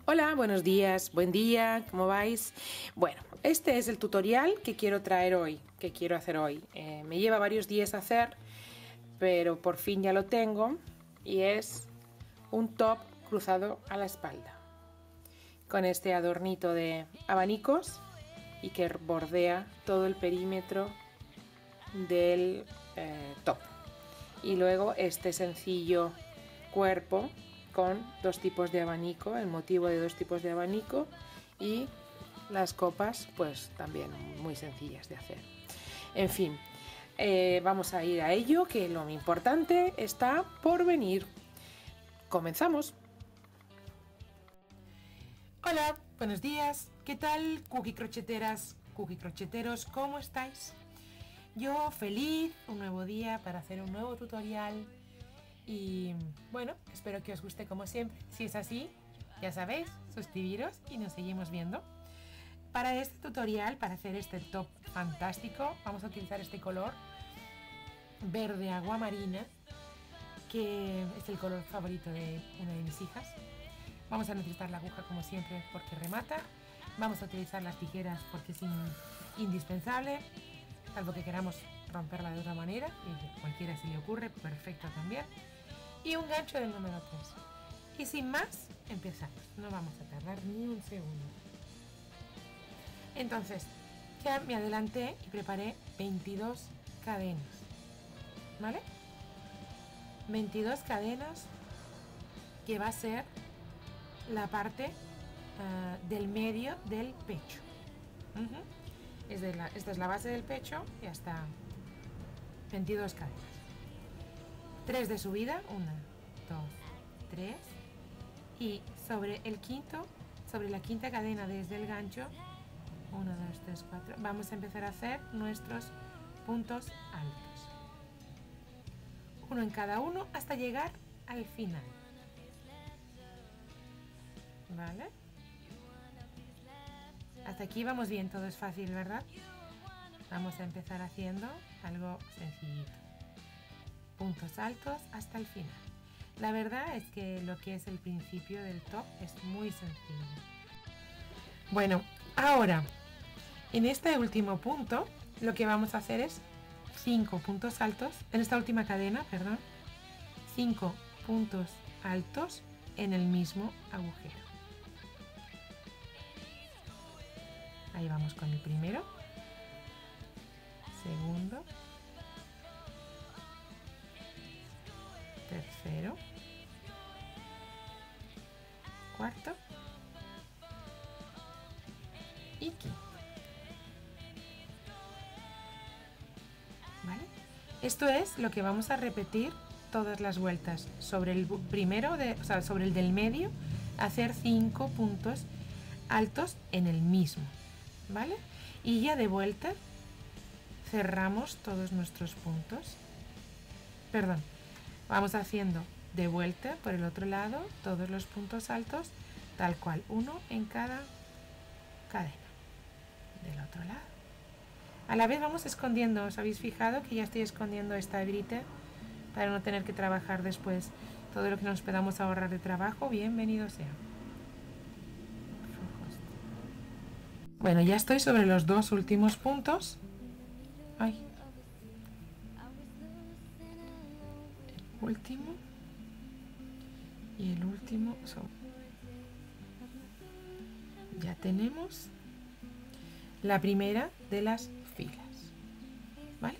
Hola, buenos días, buen día, ¿cómo vais? Bueno, este es el tutorial que quiero traer hoy, que quiero hacer hoy. Me lleva varios días hacer, pero por fin ya lo tengo y es un top cruzado a la espalda con este adornito de abanicos y que bordea todo el perímetro del top. Y luego este sencillo cuerpo con dos tipos de abanico, el motivo de dos tipos de abanico y las copas pues también muy sencillas de hacer. En fin, vamos a ir a ello, que lo importante está por venir. Comenzamos. Hola, buenos días, ¿qué tal cookie crocheteras, cookie crocheteros? ¿Cómo estáis? Yo feliz, un nuevo día para hacer un nuevo tutorial. Y bueno, espero que os guste como siempre. Si es así, ya sabéis, suscribiros y nos seguimos viendo. Para este tutorial, para hacer este top fantástico, vamos a utilizar este color verde agua marina, que es el color favorito de una de mis hijas. Vamos a necesitar la aguja como siempre porque remata. Vamos a utilizar las tijeras porque es indispensable, salvo que queramos romperla de otra manera, y cualquiera se le ocurre, perfecto también. Y un gancho del número 3. Y sin más, empezamos. No vamos a tardar ni un segundo. Entonces, ya me adelanté y preparé 22 cadenas. ¿Vale? 22 cadenas que va a ser la parte del medio del pecho. Esta es la base del pecho y hasta 22 cadenas. 3 de subida, 1, 2, 3, y sobre la quinta cadena desde el gancho, 1, 2, 3, 4, vamos a empezar a hacer nuestros puntos altos. Uno en cada uno hasta llegar al final. ¿Vale? Hasta aquí vamos bien, todo es fácil, ¿verdad? Vamos a empezar haciendo algo sencillito. Puntos altos hasta el final. La verdad es que lo que es el principio del top es muy sencillo. Bueno, ahora en este último punto lo que vamos a hacer es 5 puntos altos, en esta última cadena, perdón, 5 puntos altos en el mismo agujero. Ahí vamos con el primero, segundo, tercero, cuarto y quinto. ¿Vale? Esto es lo que vamos a repetir todas las vueltas. Sobre el primero, sobre el del medio, hacer 5 puntos altos en el mismo. ¿Vale? Y ya de vuelta cerramos todos nuestros puntos. Perdón. Vamos haciendo de vuelta por el otro lado todos los puntos altos, tal cual, uno en cada cadena del otro lado. A la vez vamos escondiendo, ¿os habéis fijado que ya estoy escondiendo esta hebrita para no tener que trabajar después? Todo lo que nos podamos ahorrar de trabajo, bienvenido sea. Bueno, ya estoy sobre los dos últimos puntos. Ay. El último y el último son. Ya tenemos la primera de las filas. ¿Vale?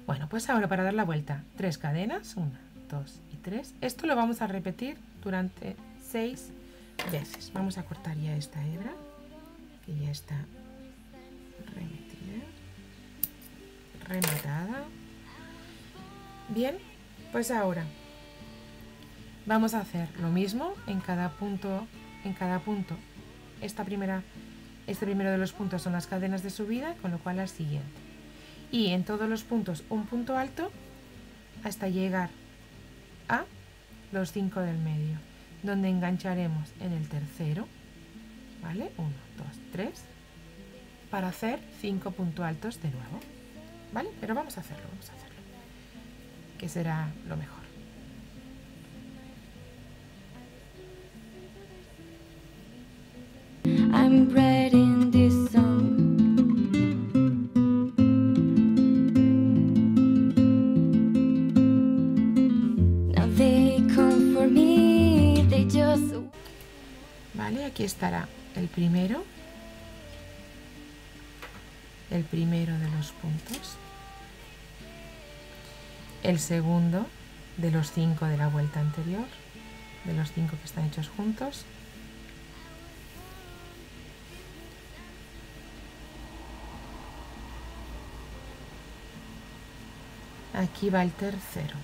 Bueno, pues ahora para dar la vuelta, 3 cadenas, 1, 2 y 3. Esto lo vamos a repetir durante 6 veces. Vamos a cortar ya esta hebra, que ya está remetida, rematada. Bien, pues ahora vamos a hacer lo mismo en cada punto. Este primero de los puntos son las cadenas de subida, con lo cual la siguiente. Y en todos los puntos un punto alto hasta llegar a los 5 del medio, donde engancharemos en el tercero, ¿vale? 1, 2, 3, para hacer 5 puntos altos de nuevo, ¿vale? Pero vamos a hacerlo, que será lo mejor. ¿Vale? Aquí estará el primero de los puntos, el segundo de los 5 de la vuelta anterior, de los 5 que están hechos juntos, aquí va el tercero,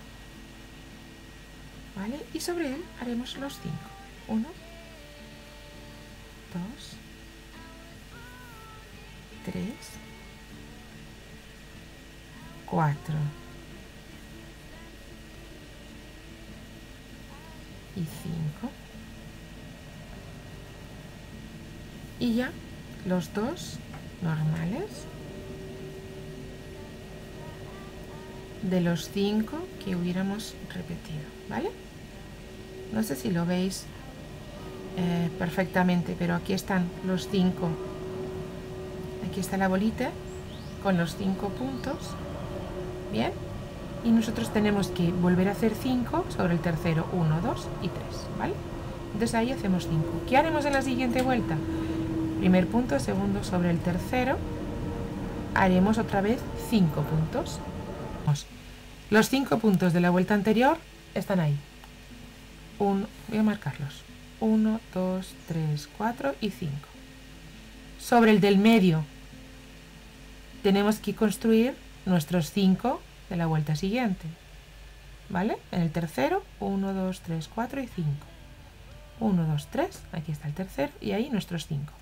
¿vale? Y sobre él haremos los 5. 1, 2, 3, 4 y 5. Y ya los 2 normales de los 5 que hubiéramos repetido, ¿vale? No sé si lo veis perfectamente, pero aquí están los 5. Aquí está la bolita con los 5 puntos, ¿bien? Y nosotros tenemos que volver a hacer 5 sobre el tercero, 1, 2 y 3, ¿vale? Entonces ahí hacemos 5. ¿Qué haremos en la siguiente vuelta? Primer punto, segundo sobre el tercero, haremos otra vez 5 puntos. Los 5 puntos de la vuelta anterior están ahí. Voy a marcarlos. 1, 2, 3, 4 y 5. Sobre el del medio tenemos que construir nuestros 5 de la vuelta siguiente, ¿vale? En el tercero, 1, 2, 3, 4 y 5. 1, 2, 3, aquí está el tercero y ahí nuestros 5.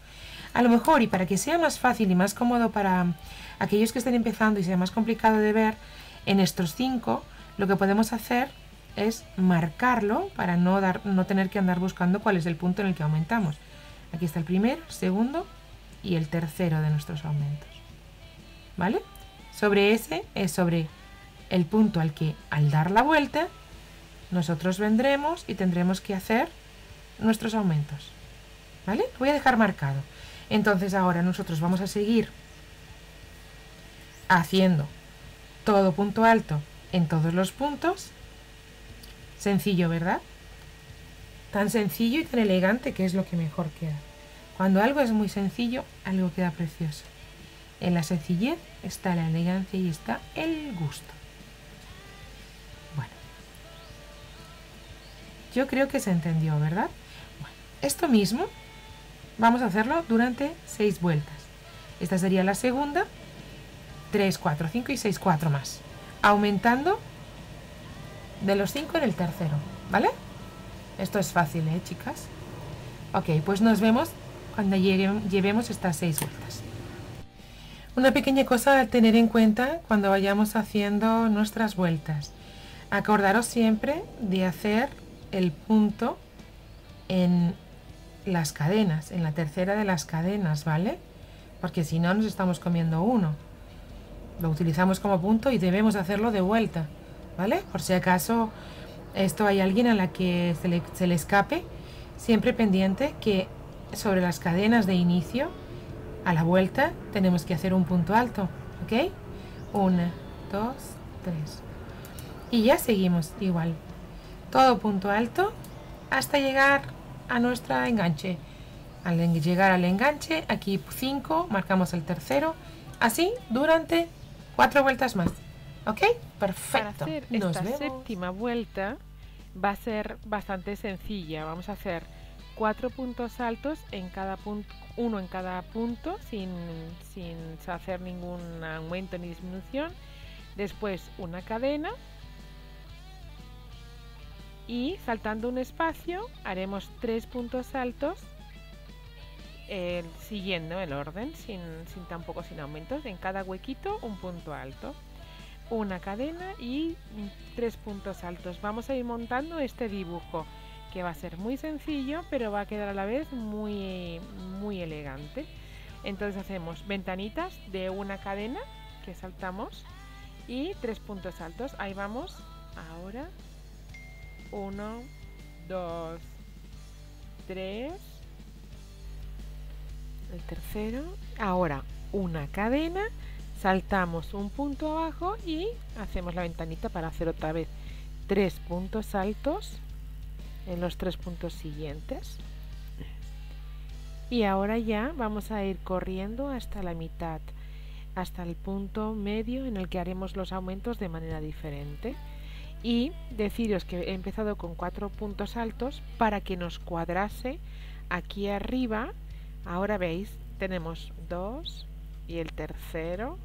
A lo mejor, y para que sea más fácil y más cómodo para aquellos que estén empezando y sea más complicado de ver, en estos 5 lo que podemos hacer es marcarlo para no tener que andar buscando cuál es el punto en el que aumentamos. Aquí está el primero, segundo y el tercero de nuestros aumentos, ¿vale? Sobre ese es sobre el punto al que, al dar la vuelta, nosotros vendremos y tendremos que hacer nuestros aumentos, ¿vale? Lo voy a dejar marcado. Entonces ahora nosotros vamos a seguir haciendo todo punto alto en todos los puntos. Sencillo, ¿verdad? Tan sencillo y tan elegante, que es lo que mejor queda. Cuando algo es muy sencillo, algo queda precioso. En la sencillez está la elegancia y está el gusto. Bueno, yo creo que se entendió, ¿verdad? Bueno, esto mismo vamos a hacerlo durante 6 vueltas. Esta sería la segunda, 3, 4, 5 y 6, 4 más. Aumentando de los 5 en el tercero, ¿vale? Esto es fácil, ¿eh, chicas? Ok, pues nos vemos cuando llevemos estas 6 vueltas. Una pequeña cosa a tener en cuenta cuando vayamos haciendo nuestras vueltas. Acordaros siempre de hacer el punto en las cadenas, en la tercera de las cadenas, ¿vale? Porque si no nos estamos comiendo uno. Lo utilizamos como punto y debemos hacerlo de vuelta, ¿vale? Por si acaso esto hay alguien a la que se le escape, siempre pendiente que sobre las cadenas de inicio, a la vuelta, tenemos que hacer un punto alto, ¿ok? 1, 2, 3. Y ya seguimos igual. Todo punto alto hasta llegar a nuestro enganche. Al llegar al enganche, aquí 5, marcamos el tercero, así durante 4 vueltas más. ¿Ok? Perfecto. Para hacer esta séptima vuelta va a ser bastante sencilla. Vamos a hacer 4 puntos altos en cada punto, uno en cada punto, sin hacer ningún aumento ni disminución. Después una cadena y saltando un espacio haremos 3 puntos altos siguiendo el orden, tampoco sin aumentos. En cada huequito un punto alto, una cadena y 3 puntos altos. Vamos a ir montando este dibujo que va a ser muy sencillo, pero va a quedar a la vez muy elegante. Entonces hacemos ventanitas de una cadena que saltamos y 3 puntos altos. Ahí vamos. Ahora 1, 2, 3, el tercero. Ahora una cadena, saltamos un punto abajo y hacemos la ventanita para hacer otra vez 3 puntos altos en los 3 puntos siguientes. Y ahora ya vamos a ir corriendo hasta la mitad, hasta el punto medio en el que haremos los aumentos de manera diferente. Y deciros que he empezado con 4 puntos altos para que nos cuadrase aquí arriba. Ahora veis, tenemos 2 y el tercero,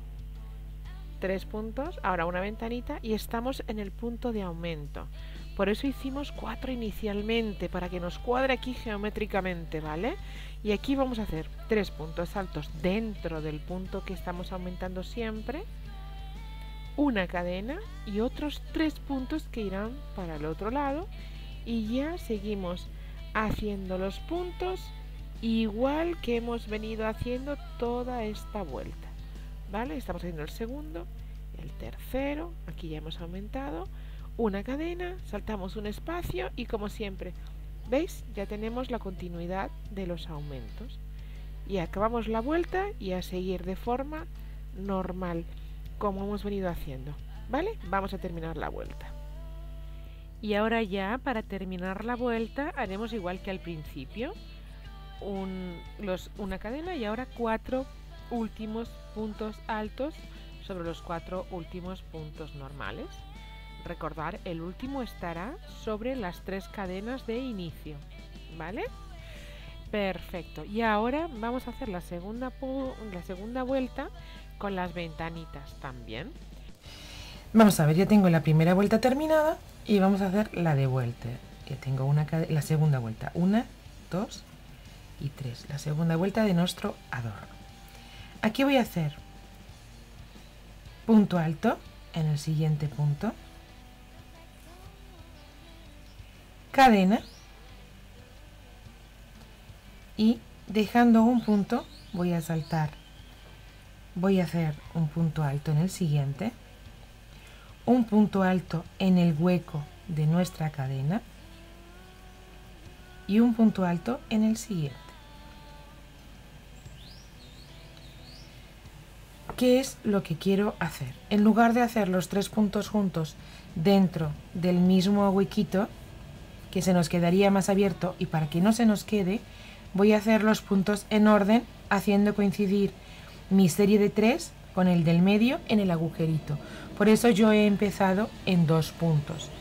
3 puntos, ahora una ventanita y estamos en el punto de aumento. Por eso hicimos 4 inicialmente, para que nos cuadre aquí geométricamente, ¿vale? Y aquí vamos a hacer 3 puntos altos dentro del punto que estamos aumentando siempre, una cadena y otros 3 puntos que irán para el otro lado, y ya seguimos haciendo los puntos igual que hemos venido haciendo toda esta vuelta, ¿vale? Estamos haciendo el segundo, el tercero, aquí ya hemos aumentado, una cadena, saltamos un espacio y como siempre, ¿veis? Ya tenemos la continuidad de los aumentos. Y acabamos la vuelta y a seguir de forma normal, como hemos venido haciendo, ¿vale? Vamos a terminar la vuelta. Y ahora ya, para terminar la vuelta, haremos igual que al principio. Una cadena y ahora 4 últimos puntos altos sobre los 4 últimos puntos normales. Recordar, el último estará sobre las 3 cadenas de inicio, ¿vale? Perfecto. Y ahora vamos a hacer la segunda vuelta con las ventanitas también. Vamos a ver, ya tengo la primera vuelta terminada y vamos a hacer la de vuelta. Ya tengo la segunda vuelta, 1, 2 y 3. La segunda vuelta de nuestro adorno. Aquí voy a hacer punto alto en el siguiente punto, cadena y dejando un punto voy a saltar, voy a hacer un punto alto en el siguiente, un punto alto en el hueco de nuestra cadena y un punto alto en el siguiente. ¿Qué es lo que quiero hacer? En lugar de hacer los 3 puntos juntos dentro del mismo huequito, que se nos quedaría más abierto, y para que no se nos quede, voy a hacer los puntos en orden, haciendo coincidir mi serie de 3 con el del medio en el agujerito. Por eso yo he empezado en 2 puntos,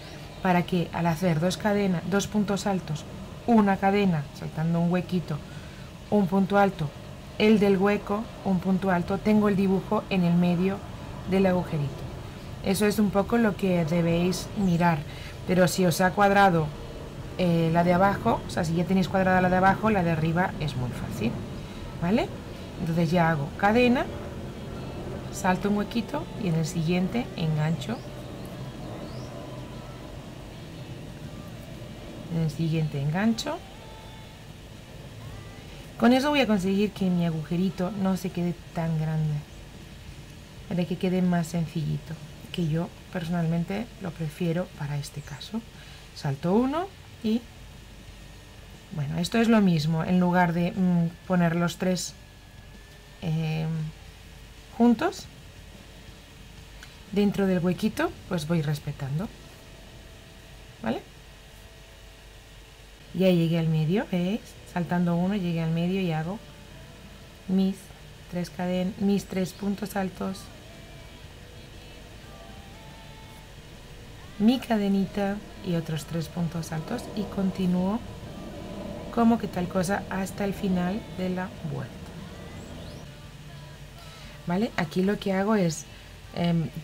para que al hacer 2 puntos altos, una cadena, saltando un huequito, un punto alto, el del hueco, un punto alto, tengo el dibujo en el medio del agujerito. Eso es un poco lo que debéis mirar, pero si os ha cuadrado la de abajo, o sea, si ya tenéis cuadrada la de abajo, la de arriba es muy fácil, ¿vale? Entonces ya hago cadena, salto un huequito y en el siguiente engancho, en el siguiente engancho. Con eso voy a conseguir que mi agujerito no se quede tan grande, para que quede más sencillito, que yo personalmente lo prefiero para este caso. Salto uno y bueno, esto es lo mismo, en lugar de poner los 3 juntos dentro del huequito, pues voy respetando, ¿vale? Ya llegué al medio, ¿veis? Saltando uno llegué al medio y hago mis 3 puntos altos, mi cadenita y otros 3 puntos altos y continúo como que tal cosa hasta el final de la vuelta, ¿vale? Aquí lo que hago es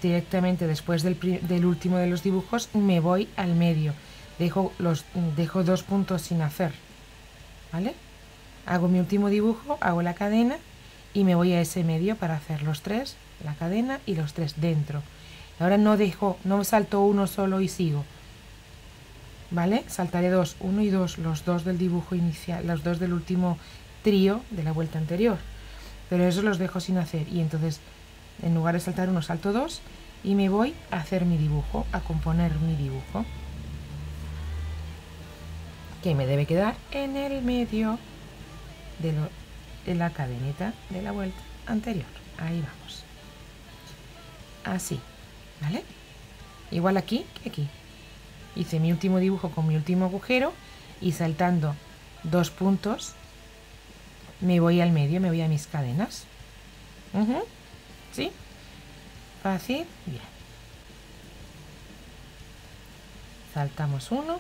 directamente después del último de los dibujos me voy al medio, dejo 2 puntos sin hacer, ¿vale? Hago mi último dibujo, hago la cadena y me voy a ese medio para hacer los 3, la cadena y los 3 dentro. Ahora no salto uno solo y sigo, ¿vale? Saltaré 2, 1 y 2, los 2 del dibujo inicial, los 2 del último trío de la vuelta anterior, pero esos los dejo sin hacer y entonces en lugar de saltar uno salto 2 y me voy a hacer mi dibujo, a componer mi dibujo, que me debe quedar en el medio de la cadeneta de la vuelta anterior. Ahí vamos, así, ¿vale? Igual aquí que aquí. Hice mi último dibujo con mi último agujero y saltando 2 puntos me voy al medio, me voy a mis cadenas. ¿Sí? Fácil, bien. Saltamos uno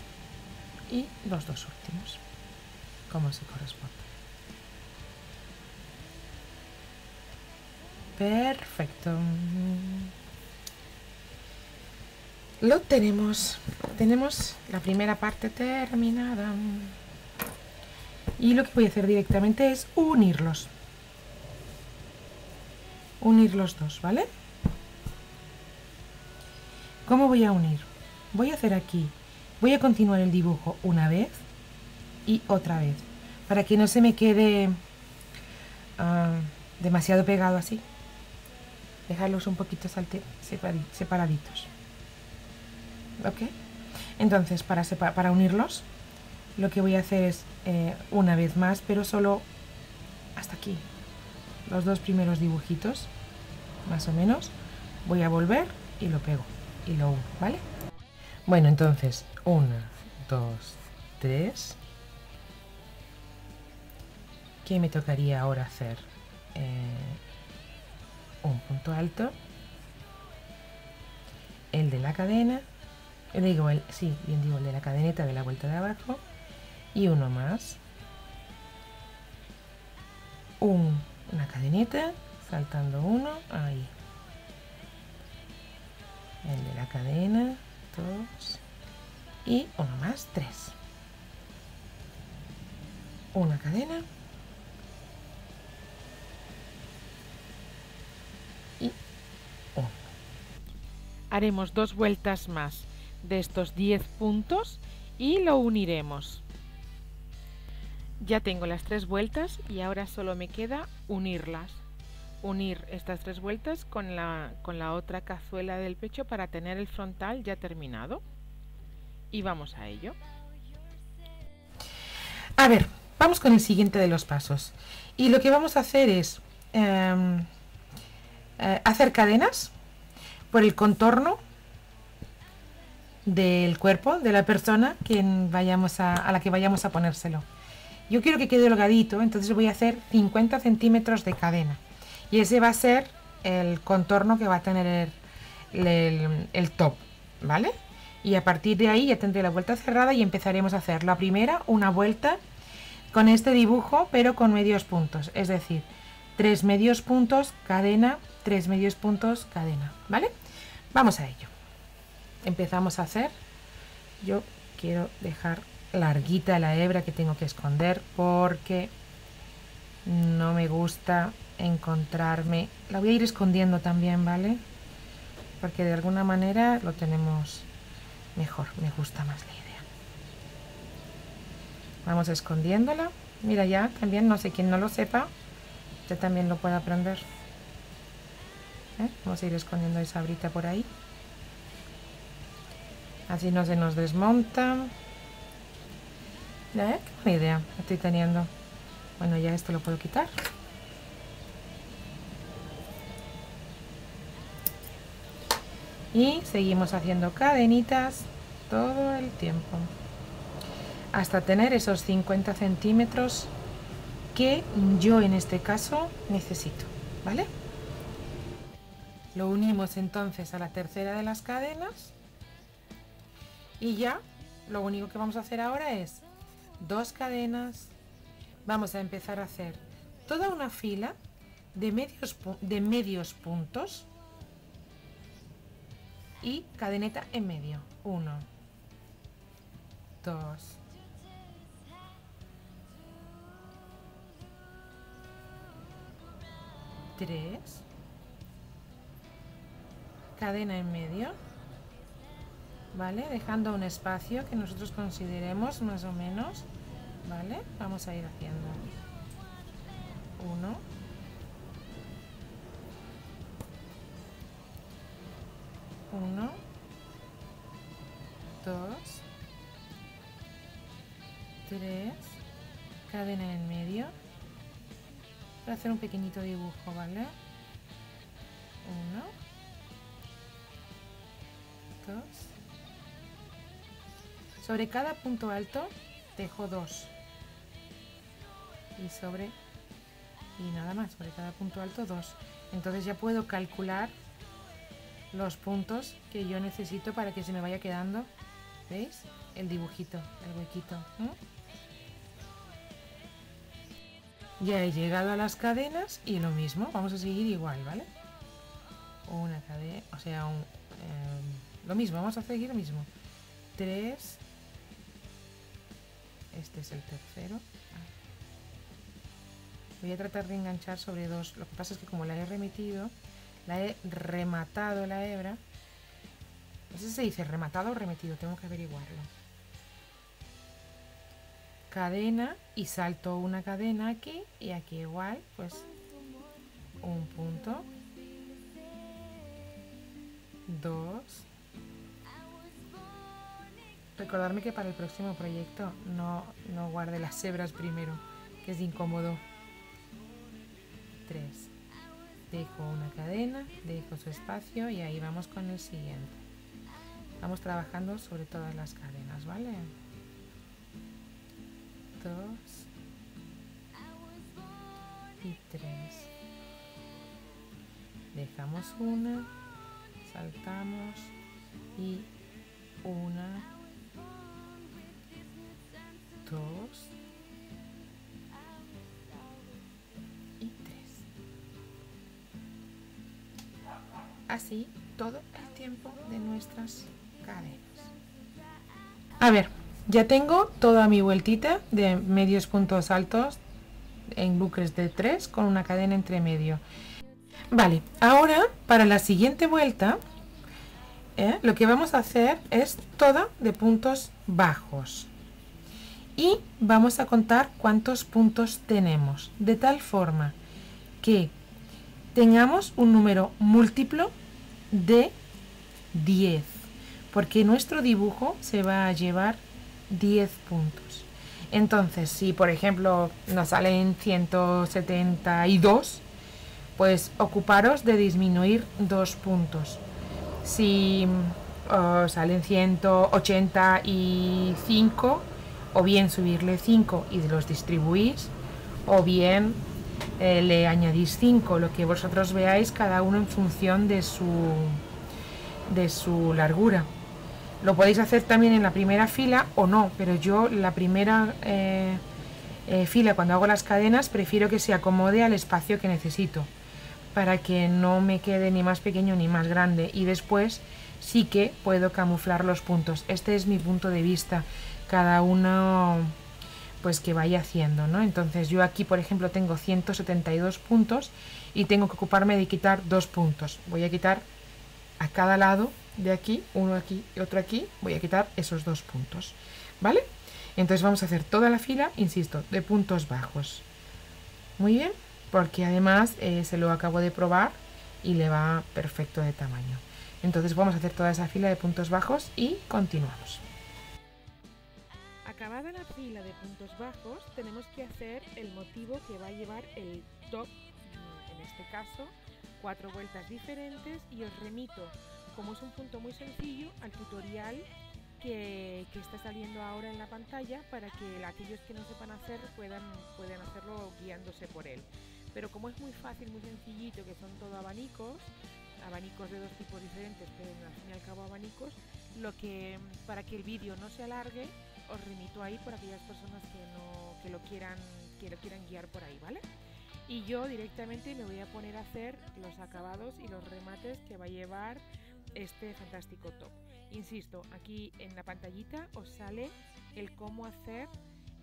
y los dos últimos, como se corresponde. Perfecto. Lo tenemos. Tenemos la primera parte terminada. Y lo que voy a hacer directamente es unirlos. Unir los dos, ¿vale? ¿Cómo voy a unir? Voy a hacer aquí, voy a continuar el dibujo una vez y otra vez, para que no se me quede demasiado pegado así. Dejarlos un poquito separaditos. ¿Ok? Entonces, para unirlos, lo que voy a hacer es una vez más, pero solo hasta aquí. Los dos primeros dibujitos, más o menos, voy a volver y lo pego y lo uno, ¿vale? Bueno, entonces, 1, 2, 3. ¿Qué me tocaría ahora hacer? Un punto alto, el de la cadena, el de la cadeneta de la vuelta de abajo, y uno más, una cadeneta, saltando uno, ahí, el de la cadena, 2, y uno más, 3, una cadena, y uno. Haremos 2 vueltas más de estos 10 puntos y lo uniremos. Ya tengo las 3 vueltas y ahora solo me queda unirlas. Unir estas 3 vueltas con la otra cazuela del pecho para tener el frontal ya terminado. Y vamos a ello. A ver, vamos con el siguiente de los pasos. Y lo que vamos a hacer es hacer cadenas por el contorno del cuerpo de la persona a la que vayamos a ponérselo. Yo quiero que quede holgadito, entonces voy a hacer 50 centímetros de cadena. Y ese va a ser el contorno que va a tener el top, ¿vale? Y a partir de ahí ya tendré la vuelta cerrada y empezaremos a hacer la primera, una vuelta con este dibujo, pero con medios puntos. Es decir, 3 medios puntos, cadena, 3 medios puntos, cadena, ¿vale? Vamos a ello. Empezamos a hacer. Yo quiero dejar larguita la hebra que tengo que esconder porque no me gusta encontrarme. La voy a ir escondiendo también, ¿vale? Porque de alguna manera lo tenemos mejor, me gusta más la idea. Vamos escondiéndola. Mira, ya también, no sé quién no lo sepa, ya también lo puede aprender. Vamos a ir escondiendo esa brita por ahí. Así no se nos desmonta. Qué buena idea estoy teniendo. Bueno, ya esto lo puedo quitar. Y seguimos haciendo cadenitas todo el tiempo. Hasta tener esos 50 centímetros que yo en este caso necesito, ¿vale? Lo unimos entonces a la tercera de las cadenas. Y ya lo único que vamos a hacer ahora es 2 cadenas. Vamos a empezar a hacer toda una fila de medios puntos y cadeneta en medio. 1, 2, 3, cadena en medio, ¿vale? Dejando un espacio que nosotros consideremos más o menos, ¿vale? Vamos a ir haciendo 1, 1, 2, 3, cadena en medio. Voy a hacer un pequeñito dibujo, ¿vale? 1, 2. Sobre cada punto alto dejo 2 y sobre y nada más, sobre cada punto alto 2. Entonces ya puedo calcular los puntos que yo necesito para que se me vaya quedando, ¿veis? El dibujito, el huequito. Ya he llegado a las cadenas y lo mismo, vamos a seguir igual, ¿vale? Una cadena, o sea, lo mismo, vamos a seguir lo mismo. 3, este es el tercero. Voy a tratar de enganchar sobre 2, lo que pasa es que como la he rematado la hebra, no sé si se dice rematado o remetido, tengo que averiguarlo. Cadena y salto una cadena aquí y aquí igual, pues un punto, 2. Recordarme que para el próximo proyecto no guarde las hebras primero, que es incómodo. 3. Dejo una cadena, dejo su espacio y ahí vamos con el siguiente. Vamos trabajando sobre todas las cadenas, ¿vale? 2 y 3. Dejamos una, saltamos y 1, 2 y 3. Así todo el tiempo de nuestras cadenas. A ver, ya tengo toda mi vueltita de medios puntos altos en bucles de 3 con una cadena entre medio. Vale, ahora para la siguiente vuelta lo que vamos a hacer es toda de puntos bajos y vamos a contar cuántos puntos tenemos, de tal forma que tengamos un número múltiplo de 10, porque nuestro dibujo se va a llevar 10 puntos. Entonces, si por ejemplo nos salen 172, pues ocuparos de disminuir 2 puntos. Si os salen 185, o bien subirle 5 y los distribuís, o bien le añadís 5, lo que vosotros veáis, cada uno en función de su largura. Lo podéis hacer también en la primera fila o no, pero yo la primera fila, cuando hago las cadenas, prefiero que se acomode al espacio que necesito, para que no me quede ni más pequeño ni más grande, y después sí que puedo camuflar los puntos. Este es mi punto de vista, cada uno pues que vaya haciendo, ¿no? Entonces yo aquí, por ejemplo, tengo 172 puntos y tengo que ocuparme de quitar 2 puntos. Voy a quitar a cada lado de aquí, uno aquí y otro aquí, voy a quitar esos 2 puntos, ¿vale? Entonces vamos a hacer toda la fila, insisto, de puntos bajos. Muy bien, porque además se lo acabo de probar y le va perfecto de tamaño. Entonces vamos a hacer toda esa fila de puntos bajos y continuamos. Acabada la fila de puntos bajos, tenemos que hacer el motivo que va a llevar el top, en este caso 4 vueltas diferentes, y os remito, como es un punto muy sencillo, al tutorial que está saliendo ahora en la pantalla, para que aquellos que no sepan hacer puedan hacerlo guiándose por él. Pero como es muy fácil, muy sencillito, que son todo abanicos de 2 tipos diferentes, pero al fin y al cabo abanicos, para que el vídeo no se alargue, os remito ahí por aquellas personas que lo quieran guiar por ahí, ¿vale? Y yo directamente me voy a poner a hacer los acabados y los remates que va a llevar este fantástico top. Insisto, aquí en la pantallita os sale el cómo hacer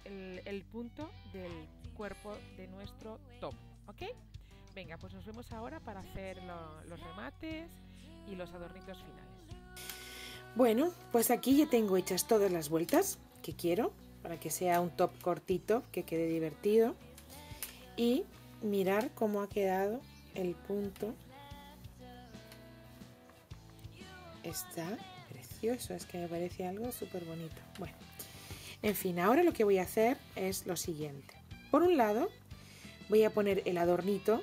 el punto del cuerpo de nuestro top, ¿ok? Venga, pues nos vemos ahora para hacer los remates y los adornitos finales. Bueno, pues aquí ya tengo hechas todas las vueltas que quiero, para que sea un top cortito, que quede divertido. Y mirar cómo ha quedado el punto. Está precioso, es que me parece algo súper bonito. Bueno, en fin, ahora lo que voy a hacer es lo siguiente. Por un lado, voy a poner el adornito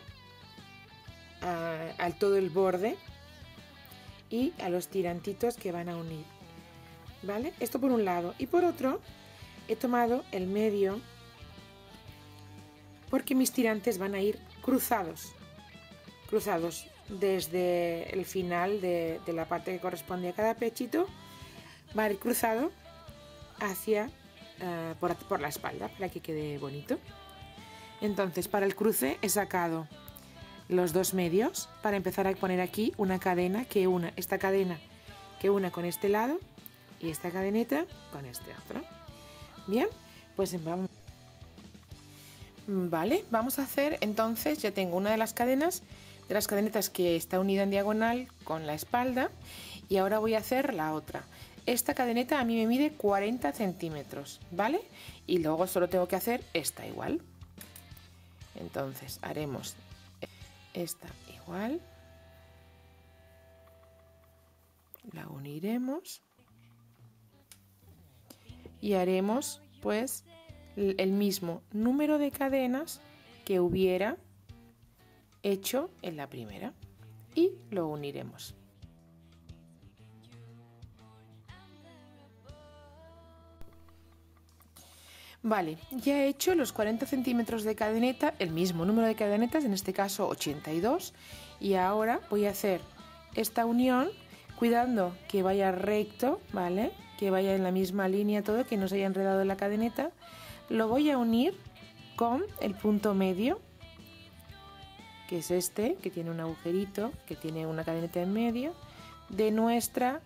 al todo el borde y a los tirantitos que van a unir, ¿vale? Esto por un lado. Y por otro, he tomado el medio porque mis tirantes van a ir cruzados desde el final de la parte que corresponde a cada pechito, va a ir cruzado hacia por la espalda para que quede bonito. Entonces, para el cruce he sacado los dos medios para empezar a poner aquí una cadena que una esta cadena que una con este lado y esta cadeneta con este otro. Bien, pues vamos a hacer entonces, ya tengo una de las cadenetas que está unida en diagonal con la espalda, y ahora voy a hacer la otra. Esta cadeneta a mí me mide 40 centímetros, ¿vale? Y luego solo tengo que hacer esta igual. Entonces haremos esta igual, la uniremos y haremos pues el mismo número de cadenas que hubiera hecho en la primera y lo uniremos. Vale, ya he hecho los 40 centímetros de cadeneta, el mismo número de cadenetas, en este caso 82, y ahora voy a hacer esta unión cuidando que vaya recto, ¿vale? Que vaya en la misma línea todo, que no se haya enredado la cadeneta. Lo voy a unir con el punto medio, que es este, que tiene un agujerito, que tiene una cadeneta en medio, de nuestra...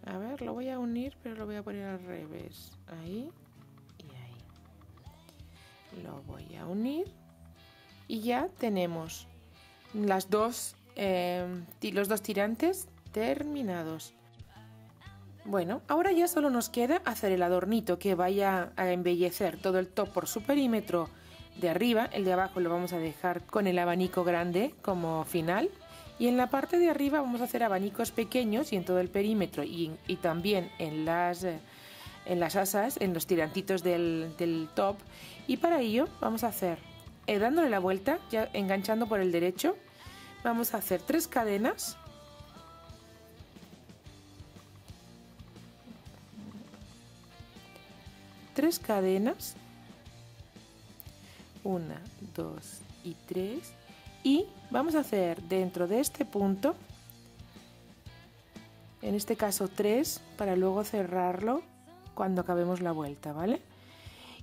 a ver, lo voy a unir, pero lo voy a poner al revés. Ahí y ahí. Lo voy a unir y ya tenemos los dos tirantes terminados. Bueno, ahora ya solo nos queda hacer el adornito que vaya a embellecer todo el top por su perímetro de arriba. El de abajo lo vamos a dejar con el abanico grande como final. Y en la parte de arriba vamos a hacer abanicos pequeños y en todo el perímetro y también en las asas, en los tirantitos del top. Y para ello vamos a hacer, dándole la vuelta, ya enganchando por el derecho, vamos a hacer 3 cadenas. Tres cadenas. 1, 2 y 3. Y vamos a hacer dentro de este punto, en este caso 3, para luego cerrarlo cuando acabemos la vuelta, ¿vale?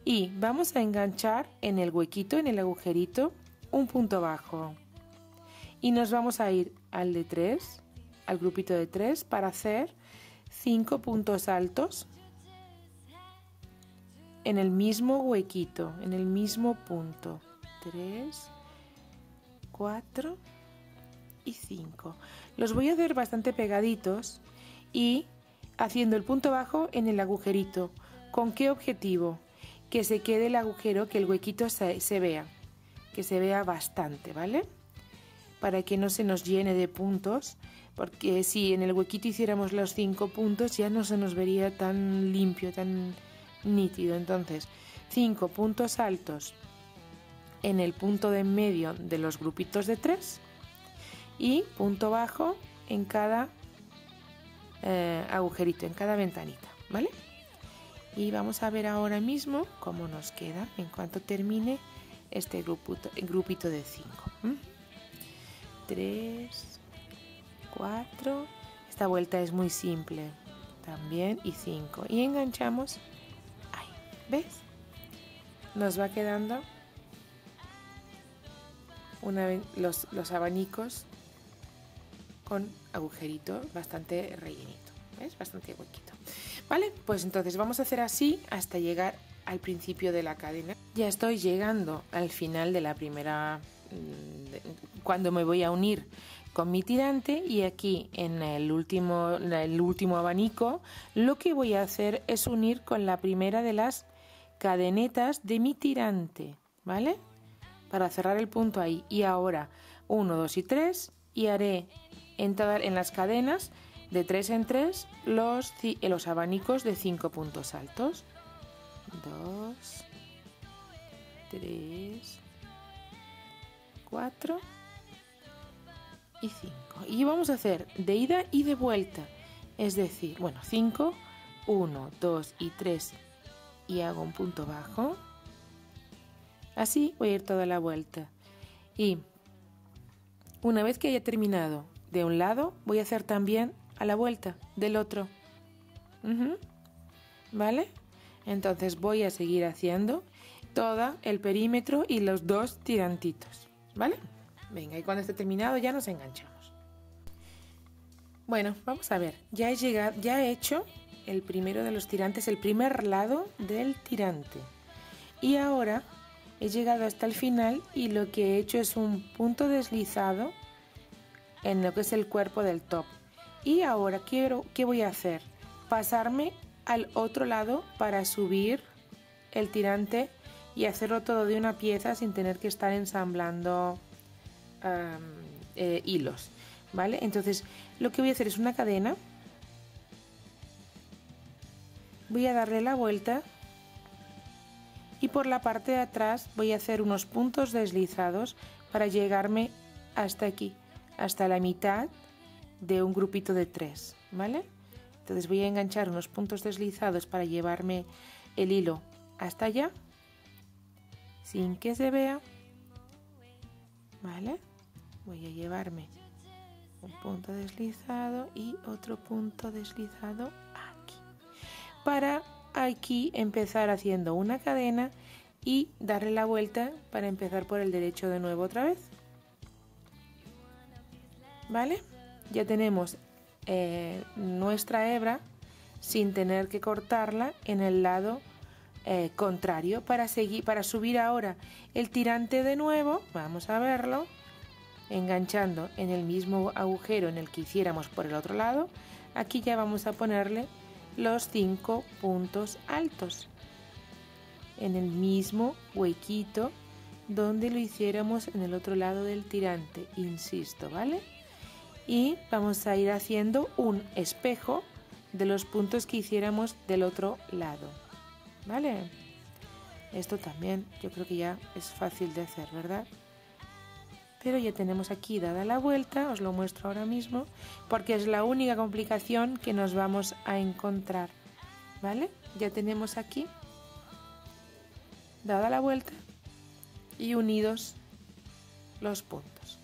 Y vamos a enganchar en el huequito, en el agujerito, un punto bajo. Y nos vamos a ir al de 3, al grupito de 3, para hacer 5 puntos altos en el mismo huequito, en el mismo punto. 3, 4 y 5. Los voy a hacer bastante pegaditos y haciendo el punto bajo en el agujerito. ¿Con qué objetivo? Que se quede el agujero, que el huequito se vea, que se vea bastante, ¿vale? Para que no se nos llene de puntos, porque si en el huequito hiciéramos los 5 puntos ya no se nos vería tan limpio, tan nítido. Entonces, 5 puntos altos en el punto de en medio de los grupitos de 3 y punto bajo en cada agujerito, en cada ventanita, ¿vale? Y vamos a ver ahora mismo cómo nos queda en cuanto termine este grupito de 5. 3, 4, esta vuelta es muy simple también, y 5, y enganchamos ahí, ¿ves? Nos va quedando los abanicos con agujerito bastante rellenito, ¿ves? Bastante huequito. Vale, pues entonces vamos a hacer así hasta llegar al principio de la cadena. Ya estoy llegando al final de la primera, cuando me voy a unir con mi tirante, y aquí en el último abanico lo que voy a hacer es unir con la primera de las cadenetas de mi tirante, ¿vale? Para cerrar el punto ahí. Y ahora 1, 2 y 3, y haré en las cadenas de 3 en 3 los abanicos de 5 puntos altos. 2, 3, 4 y 5. Y vamos a hacer de ida y de vuelta, es decir, bueno, 5, 1, 2 y 3 y hago un punto bajo. Así voy a ir toda la vuelta. Y una vez que haya terminado de un lado, voy a hacer también a la vuelta del otro. ¿Vale? Entonces voy a seguir haciendo todo el perímetro y los dos tirantitos. ¿Vale? Venga, y cuando esté terminado ya nos enganchamos. Bueno, vamos a ver. Ya he hecho el primero de los tirantes, el primer lado del tirante. Y ahora he llegado hasta el final y lo que he hecho es un punto deslizado en lo que es el cuerpo del top. Y ahora ¿qué voy a hacer? Pasarme al otro lado para subir el tirante y hacerlo todo de una pieza sin tener que estar ensamblando hilos, ¿vale? Entonces lo que voy a hacer es una cadena, voy a darle la vuelta y por la parte de atrás voy a hacer unos puntos deslizados para llegarme hasta aquí, hasta la mitad de un grupito de 3, ¿vale? Entonces voy a enganchar unos puntos deslizados para llevarme el hilo hasta allá sin que se vea, ¿vale? Voy a llevarme un punto deslizado y otro punto deslizado aquí para aquí empezar haciendo una cadena y darle la vuelta para empezar por el derecho de nuevo otra vez, ¿vale? Ya tenemos nuestra hebra sin tener que cortarla en el lado contrario. Para subir ahora el tirante de nuevo, vamos a verlo, enganchando en el mismo agujero en el que hiciéramos por el otro lado. Aquí ya vamos a ponerle los 5 puntos altos en el mismo huequito donde lo hiciéramos en el otro lado del tirante, insisto, ¿vale? Y vamos a ir haciendo un espejo de los puntos que hiciéramos del otro lado, ¿vale? Esto también yo creo que ya es fácil de hacer, ¿verdad? Pero ya tenemos aquí dada la vuelta, os lo muestro ahora mismo, porque es la única complicación que nos vamos a encontrar, ¿vale? Ya tenemos aquí dada la vuelta y unidos los puntos.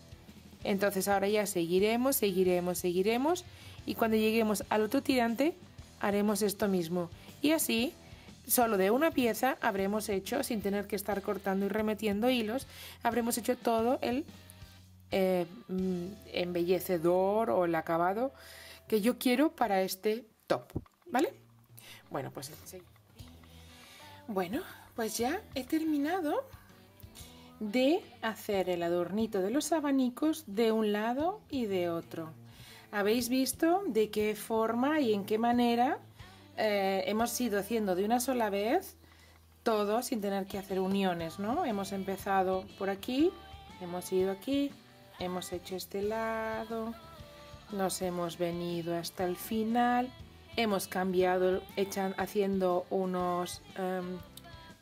Entonces ahora ya seguiremos y cuando lleguemos al otro tirante haremos esto mismo y así solo de una pieza habremos hecho, sin tener que estar cortando y remetiendo hilos, habremos hecho todo el embellecedor o el acabado que yo quiero para este top, ¿vale? Bueno, pues ya he terminado de hacer el adornito de los abanicos de un lado y de otro. Habéis visto de qué forma y en qué manera hemos ido haciendo de una sola vez todo sin tener que hacer uniones, ¿no? Hemos empezado por aquí, hemos ido aquí, hemos hecho este lado, nos hemos venido hasta el final, hemos cambiado haciendo unos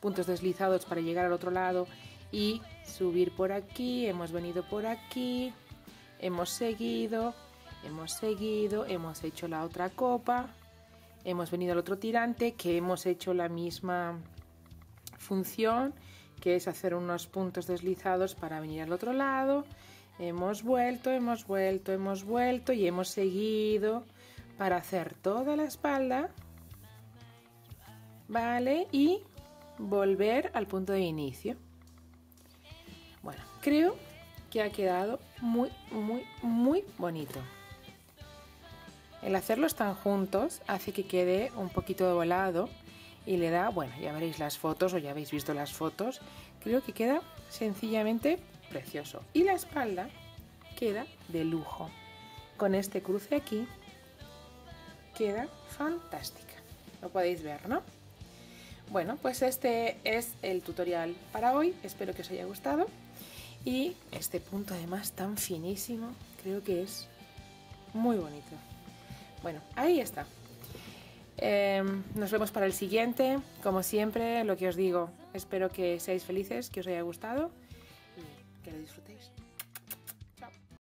puntos deslizados para llegar al otro lado y subir por aquí, hemos venido por aquí, hemos seguido, hemos hecho la otra copa, hemos venido al otro tirante que hemos hecho la misma función, que es hacer unos puntos deslizados para venir al otro lado, hemos vuelto y hemos seguido para hacer toda la espalda, ¿vale? Y volver al punto de inicio. Bueno, creo que ha quedado muy bonito. El hacerlos tan juntos hace que quede un poquito de volado y le da, bueno, ya veréis las fotos o ya habéis visto las fotos, creo que queda sencillamente precioso. Y la espalda queda de lujo. Con este cruce aquí queda fantástica. Lo podéis ver, ¿no? Bueno, pues este es el tutorial para hoy. Espero que os haya gustado. Y este punto además tan finísimo, creo que es muy bonito. Bueno, ahí está. Nos vemos para el siguiente. Como siempre, lo que os digo, espero que seáis felices, que os haya gustado y que lo disfrutéis.